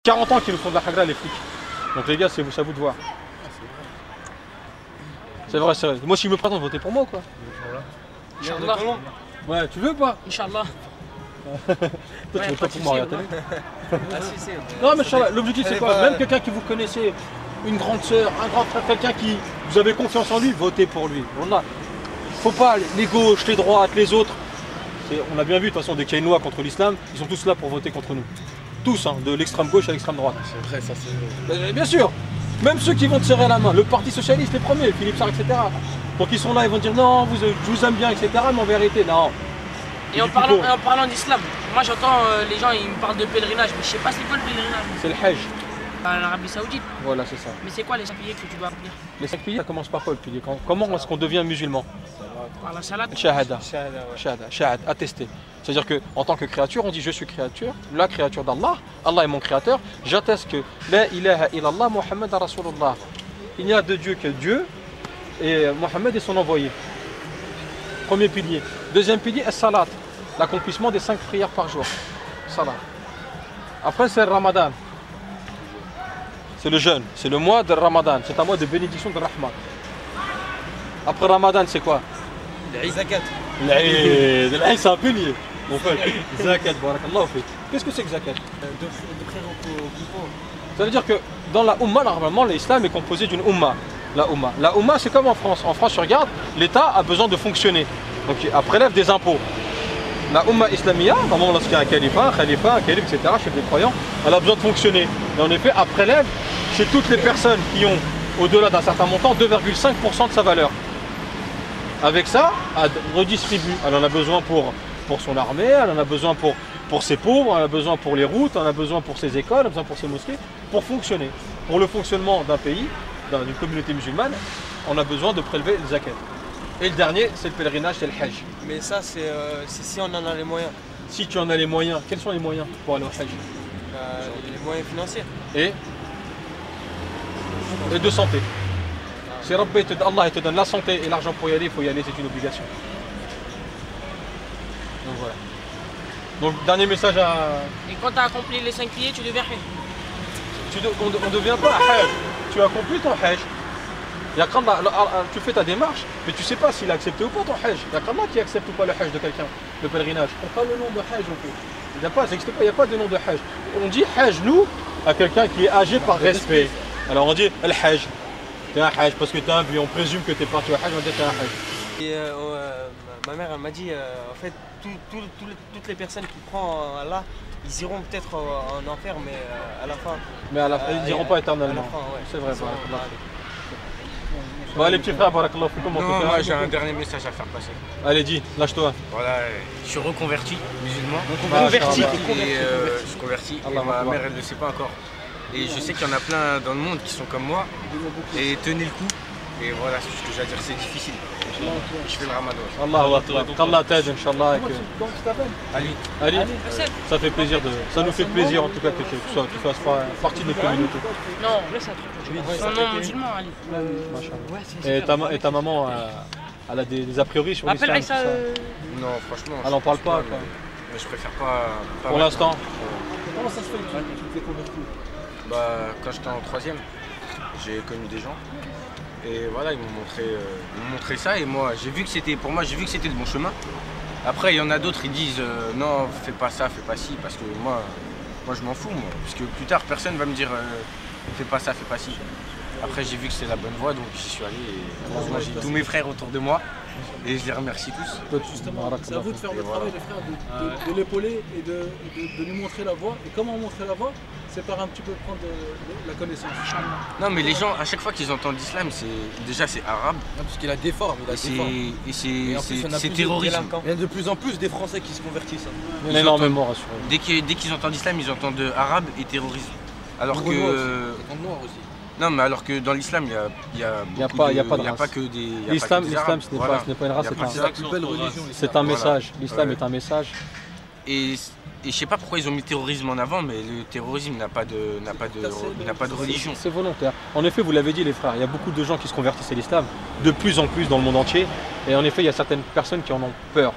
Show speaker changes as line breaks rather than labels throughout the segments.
40 ans qu'ils nous font de la hagra les flics. Donc les gars, c'est à vous de voir. C'est vrai, c'est vrai. Moi si je me présente, votez pour moi quoi.
Inch'Allah.
Ouais, tu veux pas?
Inch'Allah.
Toi tu veux pas pour moi, regarde.
Non,
mais Inch'Allah, l'objectif c'est quoi? Même quelqu'un qui vous connaissez, une grande sœur, un grand frère, quelqu'un qui vous avez confiance en lui, votez pour lui. Faut pas les gauches, les droites, les autres. On a bien vu de toute façon dès qu'il y a une loi contre l'islam, ils sont tous là pour voter contre nous. Tous, hein, de l'extrême gauche à l'extrême droite.
C'est vrai, ça c'est...
Bien sûr, même ceux qui vont te serrer la main, le parti socialiste les premiers, Philippe Sarr, etc. Donc ils sont là, ils vont dire non, je vous aime bien, etc. Mais en vérité, non.
Et en parlant d'islam, moi j'entends les gens ils me parlent de pèlerinage, mais je sais pas c'est quoi le pèlerinage.
C'est le Hajj.
En Arabie Saoudite.
Voilà, c'est ça.
Mais c'est quoi les 5 piliers que tu dois accomplir?
Les 5 piliers, ça commence par quoi le pilier? Comment est-ce qu'on devient musulman?
Par la salade.
Shahada. Shahada, attesté. C'est-à-dire qu'en tant que créature, on dit je suis créature, la créature d'Allah, Allah est mon créateur, j'atteste que la ilaha illallah Muhammad Rasulullah. Il n'y a de Dieu que Dieu et Mohammed est son envoyé. Premier pilier. Deuxième pilier, as-salat, l'accomplissement des 5 prières par jour. Salat. Après c'est le Ramadan. C'est le jeûne, c'est le mois de Ramadan, c'est un mois de bénédiction de Rahman. Après Ramadan, c'est quoi?
L'Aïd Zakat.
L'Aïd, c'est un pilier. Mon frère, Zakat, barakallahu fik. Qu'est-ce que c'est que Zakat?
De frères au
Ça veut dire que dans la Ummah, normalement, l'islam est composé d'une Ummah. La Ummah, c'est comme en France. En France, tu regardes, l'État a besoin de fonctionner. Donc, elle prélève des impôts. La Ummah Islamiyya, normalement, lorsqu'il y a un calif, etc., chef des croyants, elle a besoin de fonctionner. Et en effet, elle prélève chez toutes les personnes qui ont, au-delà d'un certain montant, 2,5% de sa valeur. Avec ça, elle redistribue. Elle en a besoin pour son armée, elle en a besoin pour ses pauvres, elle en a besoin pour les routes, elle en a besoin pour ses écoles, elle a besoin pour ses mosquées, pour fonctionner. Pour le fonctionnement d'un pays, d'une communauté musulmane, on a besoin de prélever le zakat. Et le dernier, c'est le pèlerinage, c'est le Hajj.
Mais ça, c'est si on en a les moyens.
Si tu en as les moyens, quels sont les moyens pour aller au Hajj?
Les moyens financiers.
Et de santé. Si Allah te donne la santé et l'argent pour y aller, il faut y aller, c'est une obligation. Donc voilà. Donc dernier message à...
Et quand tu as accompli les 5 piliers, tu deviens hajj.
On ne devient pas hajj. Tu as accompli ton hajj. Tu fais ta démarche, mais tu ne sais pas s'il a accepté ou pas ton hajj. Il y a qu'Allah qui accepte ou pas le hajj de quelqu'un, le pèlerinage. On n'a pas le nom de hajj en fait. Il n'y a pas, ça n'existe pas, il n'y a pas de nom de hajj. On dit hajj nous à quelqu'un qui est âgé par respect. Alors on dit al hajj. T'es un hajj parce que t'es un vieux, on présume que t'es parti au hajj, on dit t'es un hajj.
Et ma mère elle m'a dit en fait toutes les personnes qui prennent Allah, ils iront peut-être en enfer mais à la fin.
Mais à la fin, ils n'iront pas éternellement.
Ouais.
C'est vrai, bon, allez petits frères, barakallahu fikum.
Non, moi j'ai un dernier message à faire passer.
Allez dis, lâche-toi.
Voilà, je suis reconverti musulman.
Converti.
Et je suis converti. Et ma mère elle ne le sait pas encore. Et je sais qu'il y en a plein dans le monde qui sont comme moi. Et tenez le coup. Et voilà, c'est ce que j'ai à dire, c'est difficile. Je fais le ramadan.
Allahu Akbar. Qu'Allah t'aide, Inch'Allah.
Ali.
Ali, ça fait plaisir ça nous fait plaisir en tout cas que tu fasses partie de notre communauté.
Non, laisse un truc. Son nom musulman, Ali.
Et ta maman, elle a des a priori sur l'islam?
Appelle ça.
Non, franchement.
Elle n'en parle pas quoi.
Mais je préfère pas.
Pour l'instant.
Comment ça se fait que tu te fais convertir?
Bah, quand j'étais en 3ème, j'ai connu des gens. Et voilà, ils m'ont montré ça et moi j'ai vu que c'était le bon chemin. Après il y en a d'autres, ils disent non, fais pas ça, fais pas ci, parce que moi je m'en fous moi. Parce que plus tard personne va me dire fais pas ça, fais pas ci. Après j'ai vu que c'est la bonne voie donc j'y suis allé et heureusement j'ai tous mes frères autour de moi et je les remercie tous.
Justement, c'est à vous de faire le travail les frères, de l'épauler et de lui montrer la voie. Et comment montrer la voie? C'est par un petit peu prendre de la connaissance.
Non mais les gens, à chaque fois qu'ils entendent l'islam, c'est arabe.
Non, parce qu'il a des formes,
Et c'est terrorisme.
Il y a de plus en plus des Français qui se convertissent.
Il y en a énormément, rassurez.
Dès qu'ils entendent l'islam, ils entendent arabe et terrorisme. Alors que...
noir aussi.
Non mais alors que dans l'islam, il y a pas que des...
L'islam, ce n'est pas une race, c'est un message. L'islam est un message.
Et je sais pas pourquoi ils ont mis le terrorisme en avant, mais le terrorisme n'a pas de religion.
C'est volontaire. En effet, vous l'avez dit les frères, il y a beaucoup de gens qui se convertissent à l'islam, de plus en plus dans le monde entier. Et en effet, il y a certaines personnes qui en ont peur.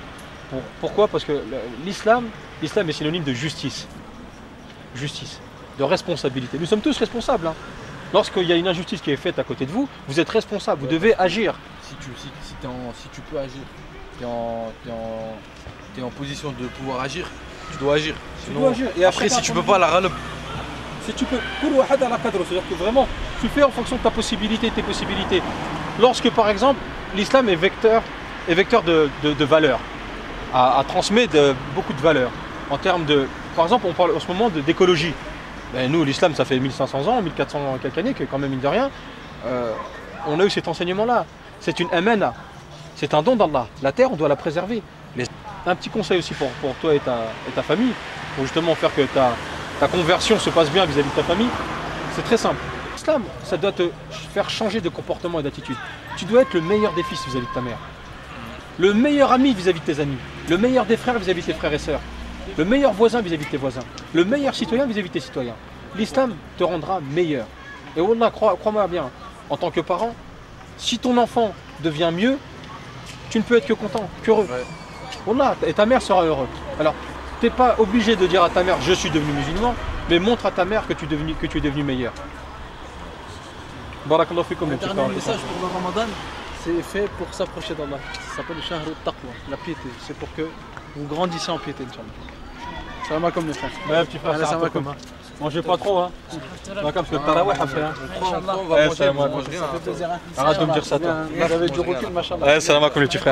Pourquoi? Parce que l'islam est synonyme de justice. Justice. de responsabilité. Nous sommes tous responsables. Hein. Lorsqu'il y a une injustice qui est faite à côté de vous, vous êtes responsable, vous devez agir.
Si tu peux agir, tu es en position de pouvoir agir, tu dois agir.
Tu dois agir. Et
après, si tu peux pas, la râle.
Si tu peux, c'est-à-dire que vraiment, tu fais en fonction de ta possibilité, tes possibilités. Lorsque par exemple, l'islam est vecteur de valeurs, à transmettre beaucoup de valeurs. En termes de, par exemple, on parle en ce moment d'écologie. Ben, nous, l'islam, ça fait 1500 ans, 1400 quelques années, que quand même, mine de rien, on a eu cet enseignement-là. C'est une amana, c'est un don d'Allah. La terre, on doit la préserver. Un petit conseil aussi pour toi et ta famille, pour justement faire que ta conversion se passe bien vis-à-vis de ta famille, c'est très simple. L'islam, ça doit te faire changer de comportement et d'attitude. Tu dois être le meilleur des fils vis-à-vis de ta mère, le meilleur ami vis-à-vis de tes amis, le meilleur des frères vis-à-vis de tes frères et sœurs, le meilleur voisin vis-à-vis de tes voisins, le meilleur citoyen vis-à-vis de tes citoyens. L'islam te rendra meilleur. Et Wallah, crois-moi bien, en tant que parent, si ton enfant devient mieux, tu ne peux être que content, qu'heureux. Wallah, et ta mère sera heureuse. Alors, tu n'es pas obligé de dire à ta mère je suis devenu musulman, mais montre à ta mère que tu es devenu meilleur. Barakallahu fikum.
Un dernier message pour le Ramadan, c'est fait pour s'approcher d'Allah. Ça s'appelle le Shahr al-Taqwa, la piété. C'est pour que vous grandissez en piété, Inch'Allah. Salam alaikum les frères.
Ouais, petit frère, salam alaikum. Mangez pas trop, hein. Parce que le tarawih a fait.
On va manger,
Ça fait plaisir.
Arrête de me dire ça, toi.
Vous avez du recul, machallah.
Salam alaikum les petits frères.